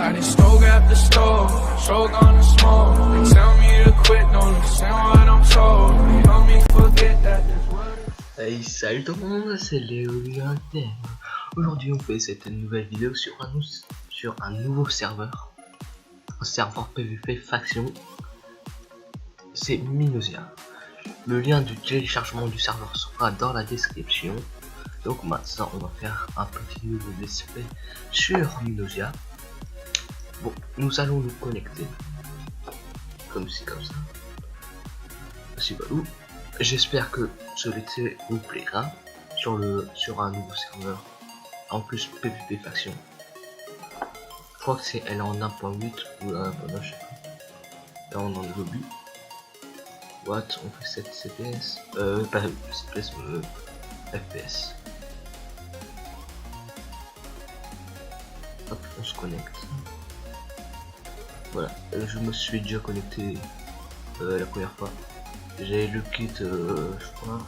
Riding stove after stove, stroke on the smoke. They tell me to quit, don't listen what I'm told. They help me forget that there's what. Hey, salut tout le monde, c'est Léolien. Aujourd'hui on fait cette nouvelle vidéo sur un nouveau serveur. Un serveur PVP faction. C'est Minosia. Le lien du téléchargement du serveur sera dans la description. Donc maintenant on va faire un petit nouveau let's play sur Minosia. Bon, nous allons nous connecter. Comme ça. C'est balou. J'espère que ce let's play vous plaira sur un nouveau serveur. En plus PVP faction. Je crois que c'est elle en 1.8 ou 1.9, je sais pas. Là on est dans le lobby. What, on fait 7 CPS, pas CPS, FPS. Hop, on se connecte. Voilà, je me suis déjà connecté la première fois. J'ai le kit, je crois,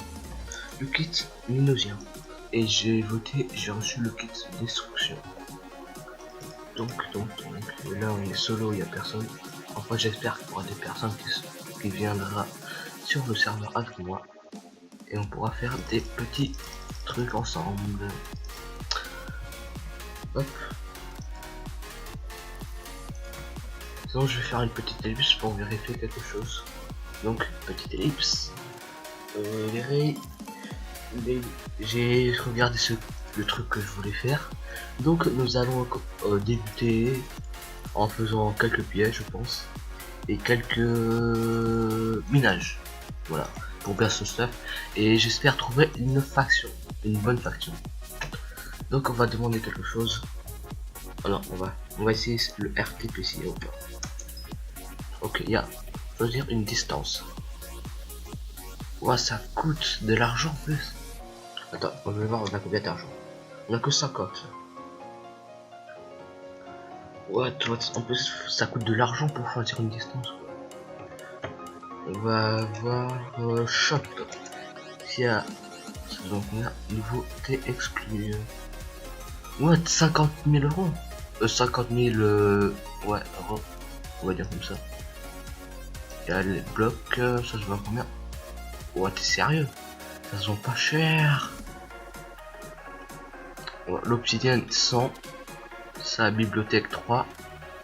le kit Minosia. Et j'ai voté, j'ai reçu le kit destruction. Donc, là on est solo, il n'y a personne. Enfin, j'espère qu'il y aura des personnes qui viendra sur le serveur avec moi et on pourra faire des petits trucs ensemble. Hop. Sinon je vais faire une petite ellipse pour vérifier quelque chose. Donc petite ellipse. J'ai regardé le truc que je voulais faire. Donc nous allons débuter en faisant quelques pièges, je pense, et quelques minages, voilà, pour bien ce stuff. Et j'espère trouver une faction, une bonne faction. Donc on va demander quelque chose. Alors on va essayer le RTPC. Ok, il y a choisir une distance. Ouais, ça coûte de l'argent en plus. Attends, on va voir on a combien d'argent. On a que 50. What, en plus ça coûte de l'argent pour choisir une distance. On va voir shop. S'il y a donc là, nouveauté exclue. What, 50 000 euros, 50 000 ouais, euros, on va dire comme ça. Il y a les blocs, ça se vend combien? Ouais, t'es sérieux? Ça se vend pas cher. Ouais, l'obsidienne 100. Sa bibliothèque 3,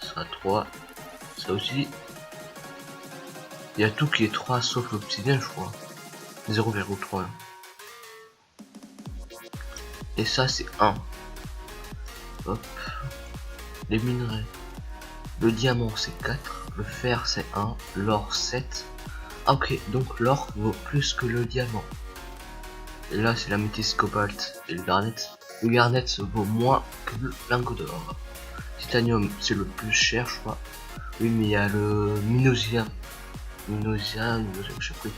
ça 3, ça aussi. Il y a tout qui est 3 sauf l'obsidienne, je crois. 0,3. Et ça c'est 1. Hop. Les minerais. Le diamant c'est 4, le fer c'est 1, l'or 7. Ah, ok, donc l'or vaut plus que le diamant. Et là c'est la métisse cobalt et le garnet. Le garnet vaut moins que le lingot d'or. Titanium c'est le plus cher, je crois. Oui, mais il y a le Minosia, je sais plus.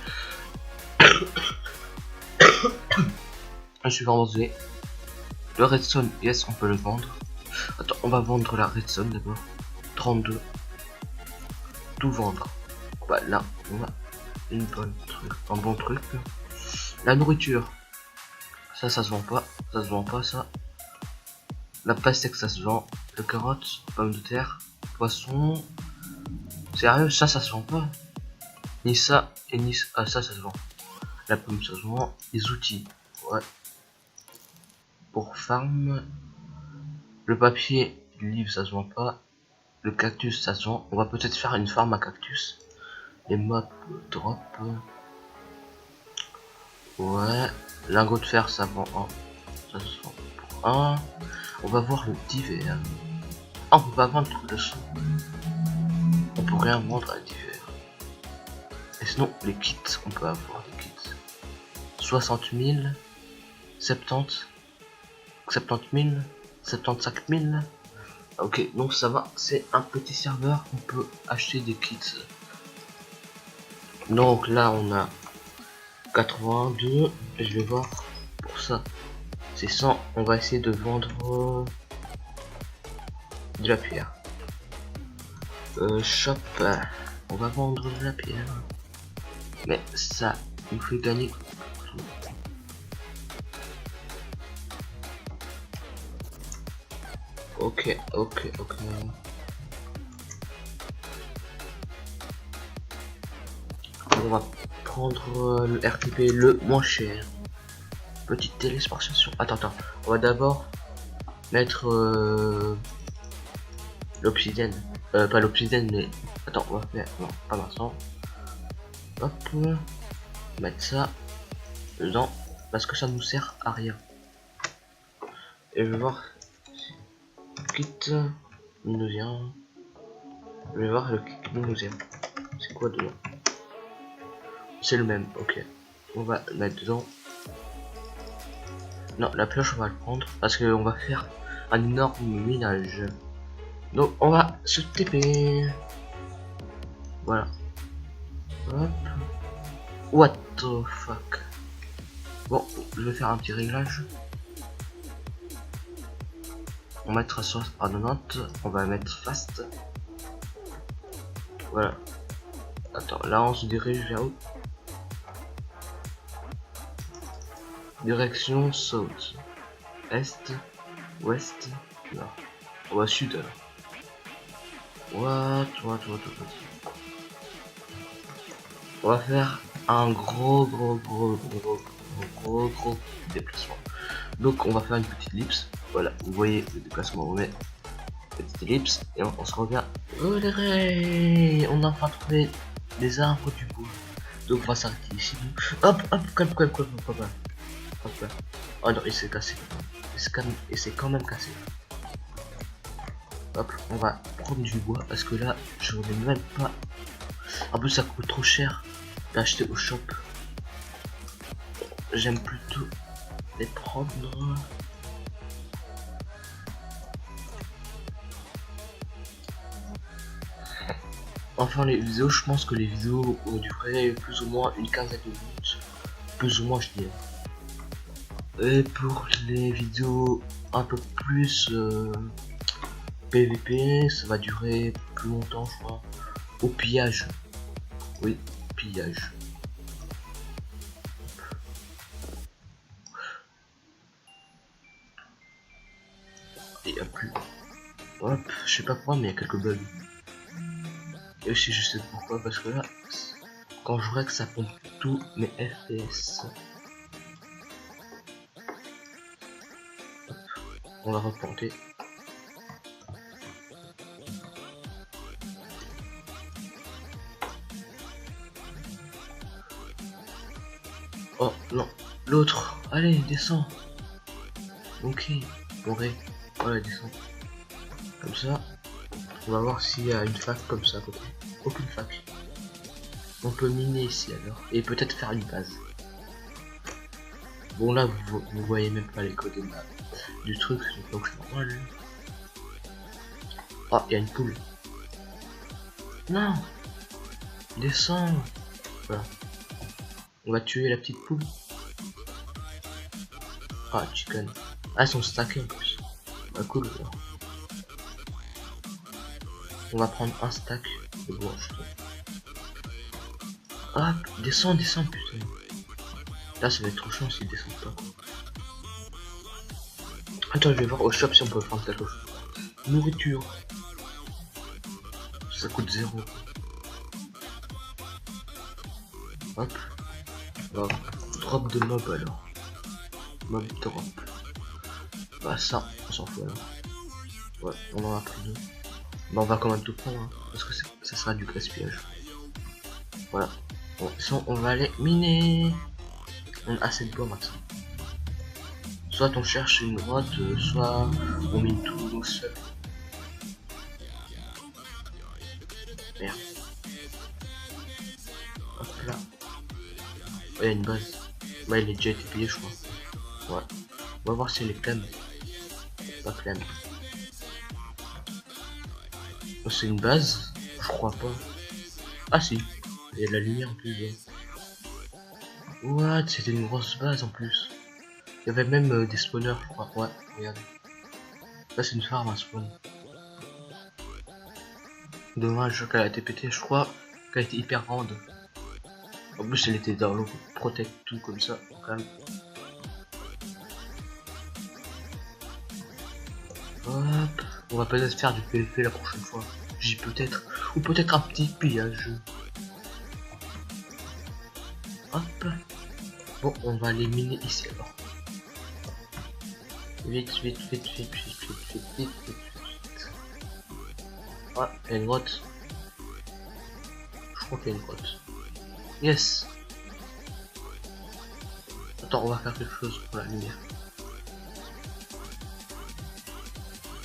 Je suis vraiment désolé. Le redstone, yes, on peut le vendre. Attends, on va vendre la redstone d'abord. 32. Tout vendre. Bah là, on a un bon truc. La nourriture. Ça se vend pas, ça. La pastèque ça se vend, le carotte, pommes de terre, poisson. Sérieux, ça se vend pas. Ni ça et ni ça, ça se vend. La pomme ça se vend, les outils, ouais. Pour farm, le papier, le livre ça se vend pas. Le cactus ça se vend, on va peut-être faire une farm à cactus. Les mobs drop. Ouais, lingot de fer ça vend 1. Ça se vend pour 1. On va voir le divers. Ah, on peut pas vendre le son. On peut rien vendre à divers. Et sinon, les kits, on peut avoir des kits. 60 000, 70, 70 000, 75 000. Ok, donc ça va, c'est un petit serveur, on peut acheter des kits. Donc là, on a 82, je vais voir pour ça. C'est 100, on va essayer de vendre de la pierre. Shop, on va vendre de la pierre. Mais ça nous fait gagner. Ok. on va prendre le RTP le moins cher. Petite téléportation. Attends, on va d'abord mettre l'obsidienne. Pas l'obsidienne, mais attends, on va faire. Non, pas maintenant. Hop, mettre ça dedans parce que ça nous sert à rien. Et je vais voir. Quitte minusien. Je vais voir le kit minusien. C'est quoi dedans? C'est le même, ok. On va le mettre dedans. Non, la pioche on va le prendre parce qu'on va faire un énorme minage. Donc on va se TP. Voilà. Hop. What the fuck. Bon, je vais faire un petit réglage. On va mettre à 90. On va mettre fast. Voilà. Attends, là on se dirige vers où? Direction south. Est. Ouest. Nord. On va sud alors. What. On va faire un gros déplacement. Donc on va faire une petite ellipse. Voilà, vous voyez le déplacement, on met petite ellipse et on se revient. On a enfin trouvé des arbres du bois. Donc on va s'arrêter ici. Hop, calme. Hop là. Oh non, il s'est cassé. Il s'est quand même cassé. Hop, on va prendre du bois parce que là, je n'ai même pas. En plus, ça coûte trop cher d'acheter au shop. J'aime plutôt les prendre. Enfin, les vidéos, je pense que les vidéos dureraient plus ou moins une quinzaine de minutes. Plus ou moins, je dirais. Et pour les vidéos un peu plus PVP, ça va durer plus longtemps, je crois. Au pillage. Oui, pillage. Et il n'y a plus. Hop, je sais pas pourquoi, mais il y a quelques bugs. Et aussi, je sais pourquoi, parce que là, quand je règle, ça pompe tous mes FPS. Hop, on va replanter. Oh non, l'autre, allez, descends. Ok, voilà, descends. Comme ça, on va voir s'il y a une fac comme ça à côté. Aucune fac. On peut miner ici alors, et peut-être faire une base. Bon là, vous voyez même pas les coordonnées du truc, donc c'est normal. Oh, il y a une poule. Non, descends. Voilà. On va tuer la petite poule. Ah, chicken. Ah, elles sont stackées en plus. Ah, cool. Alors. On va prendre un stack de bois. Ah, descends, putain. Là, ça va être trop chiant s'ils descendent pas. Attends, je vais voir au shop si on peut prendre quelque chose. Nourriture. Ça coûte 0. Hop. Bah, drop de mob alors. Mob drop. Bah ça, on s'en fout alors. Ouais, on en a pris 2. Bah on va quand même tout prendre hein, parce que ça sera du gaspillage. Voilà. Bon, sinon on va aller miner. On a assez de bois maintenant. Soit on cherche une grotte, soit on mine tout seul. Merde. Hop là. Il y a une base. Bah il est déjà été payé je crois. Ouais. On va voir si elle est pleine. Pas pleine. Oh, c'est une base? Je crois pas. Ah si. Il y a de la lumière en plus. What? C'était une grosse base en plus. Il y avait même des spawners je crois. Ouais, regardez. Là c'est une farm à spawn. Dommage qu'elle a été pétée, je crois qu'elle était hyper grande. En plus elle était dans l'eau, protect tout comme ça, quand même. Hop, on va peut-être faire du PVP la prochaine fois. J'ai peut-être, ou peut-être un petit pillage. Hop. Bon, on va les miner ici alors. Vite. Ah, il y a une grotte. Je crois qu'il y a une grotte. Yes. Attends, on va faire quelque chose pour la lumière.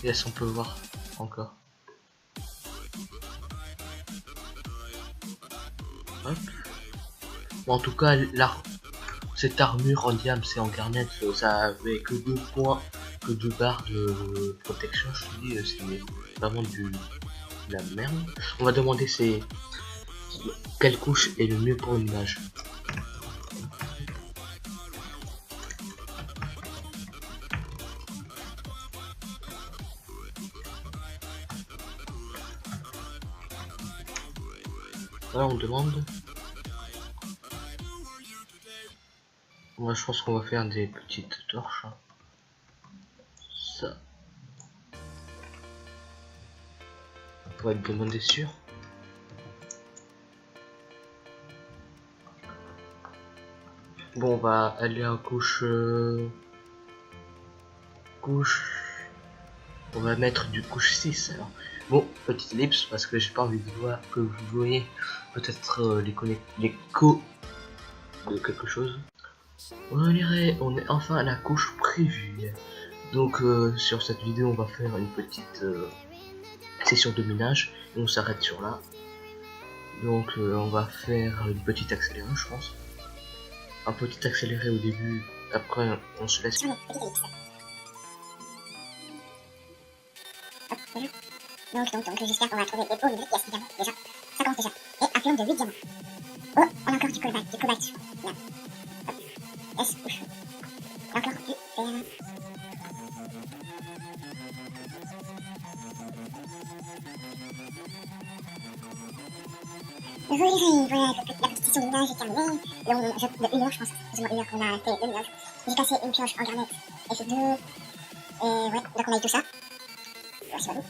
Yes, on peut voir encore. Hop. Bon, en tout cas, cette armure en diamant, c'est en garnet, ça avait que 2 points, que 2 barres de protection. Je te dis, c'est vraiment de la merde. On va demander c'est quelle couche est le mieux pour une image. Voilà, on demande. Moi, je pense qu'on va faire des petites torches. Hein. Ça. Pour être demandé sûr. Bon, on va aller en couche. On va mettre du couche 6 alors. Bon, petite ellipse parce que j'ai pas envie de voir que vous voyez peut-être les co de quelque chose. On est enfin à la couche prévue. Donc sur cette vidéo on va faire une petite session de minage et on s'arrête sur là. Donc on va faire une petite accélérée je pense. Un petit accéléré au début, après on se laisse. Donc j'espère qu'on va trouver des beaux briques, yes, diamants, déjà, ça commence déjà. Et un film de 8 diamants. Oh, on a encore du cobalt, Là. Hop, yes, ouf. Et encore du fer. Voilà, la petite session de minage est terminée. De 1 heure, je pense, plus ou moins 1 heure qu'on a fait le minage. J'ai cassé une pioche en garnet, et fait 2. Et ouais, donc on a eu tout ça. Merci beaucoup.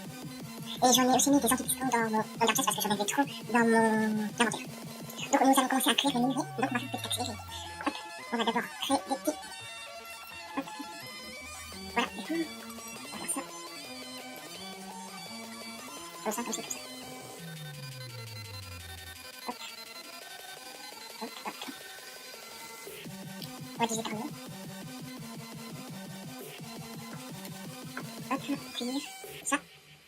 Et j'en ai aussi mis des antipistons dans mon darkchest parce que j'en avais trop dans mon inventaire. Donc nous allons commencer à créer les minerais. Donc on va faire une petite accélérée. Hop, on va d'abord créer des petits. Hop. Voilà, et tout. On va faire ça. Comme ça. Hop. On va utiliser terminer. Hop, puis ça.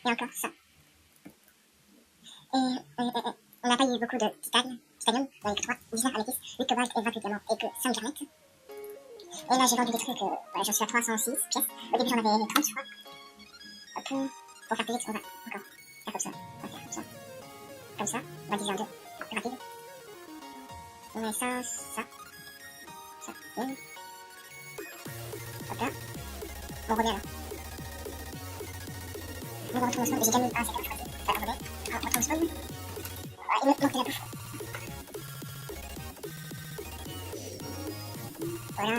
Et encore ça. Et on n'a pas eu beaucoup de titanium, on a eu que 3, 19 améthystes, 8 cobalt et 28 diamants et que 5 garnets. Et là j'ai vendu des trucs, voilà, j'en suis à 306 pièces. Au début j'en avais 30 je crois. Hop, pour faire plus vite on va encore faire comme ça, on va faire comme ça, on va diviser en 2, plus rapide. On met ça, et... Hop là, on revient là. On va retourner au spawn, j'ai déjà mis un, c'est comme choisi. Attendez, on retourne au spawn. Il me manque de la bouffe. Voilà.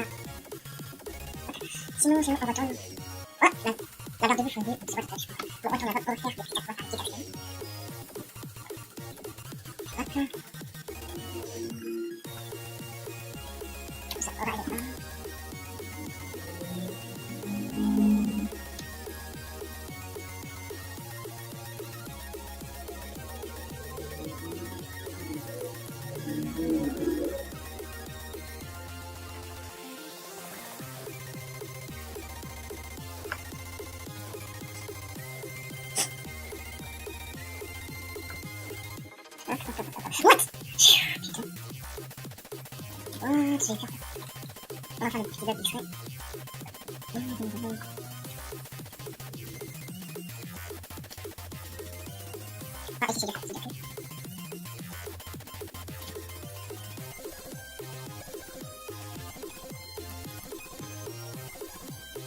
Sinon, on retourne. Oh, la barre de bouffe, on dit, c'est pas très cher. On retourne là-bas pour faire des petits accélérés. Hop. Comme ça, on va aller là. What? Putain. What? J'ai fait ça. On va faire des petits bugs discrets. Ah, ici, c'est d'accord.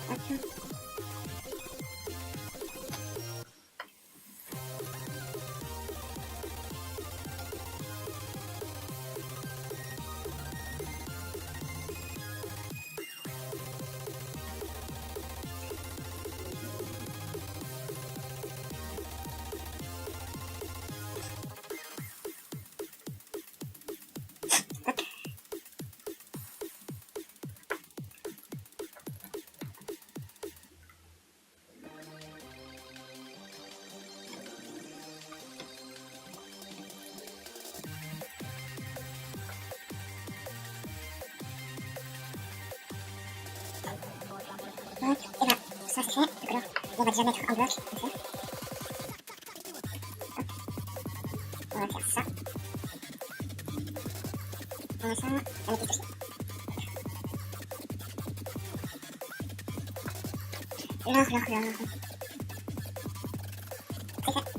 Hop. va déjà mettre en bloc, comme ça. Hop. On va faire ça. On va ça, on va mettre ici. L'or.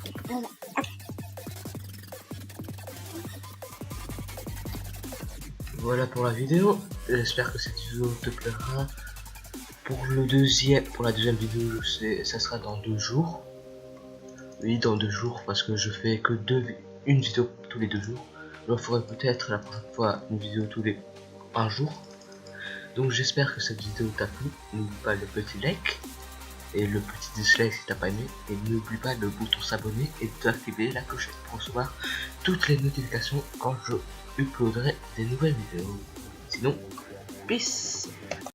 C'est ça. Hop. Voilà pour la vidéo. J'espère que cette vidéo te plaira. Pour la deuxième vidéo, ça sera dans 2 jours. Oui, dans 2 jours, parce que je fais que une vidéo tous les 2 jours. Je ferai peut-être la prochaine fois une vidéo tous les 1 jour. Donc j'espère que cette vidéo t'a plu. N'oublie pas le petit like et le petit dislike si t'as pas aimé. Et n'oublie pas le bouton s'abonner et d'activer la clochette pour recevoir toutes les notifications quand je uploaderai des nouvelles vidéos. Sinon, peace.